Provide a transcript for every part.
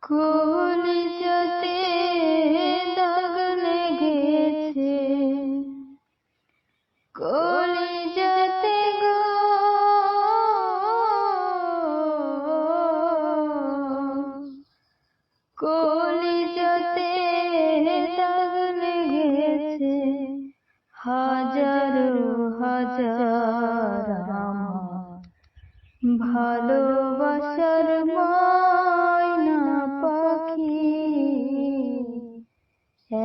কলিজাতে দাগ লেগেছে, কলিজাতে গো, কলিজাতে দাগ লেগেছে। হাজার হাজার আমার ভালোবাসার ময়না পাখি,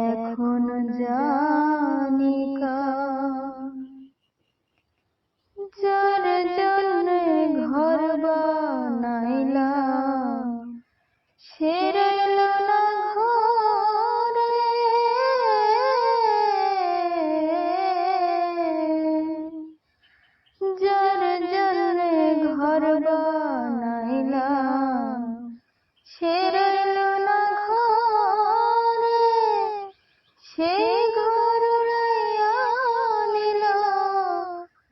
এখন জানি যার জন্যে ঘর বানাইলাম, সে রইল না ঘরে। যার জন্যে ঘর বানাইলাম, সে রইল না ঘরে। সে ঘর উড়াইয়া নিল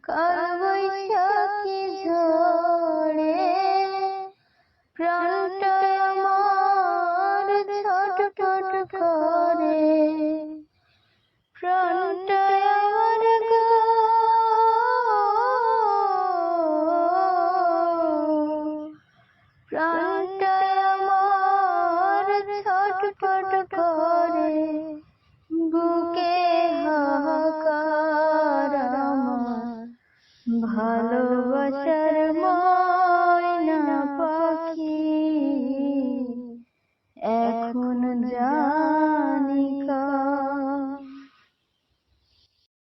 কাল বৈশাখী ঝড়ে। প্রাণটা আমার ছটফট করে, প্রাণটা আমার গো, প্রাণটা আমার ছটফট করে। বুকে হাহাকার আমার ভালোবাসা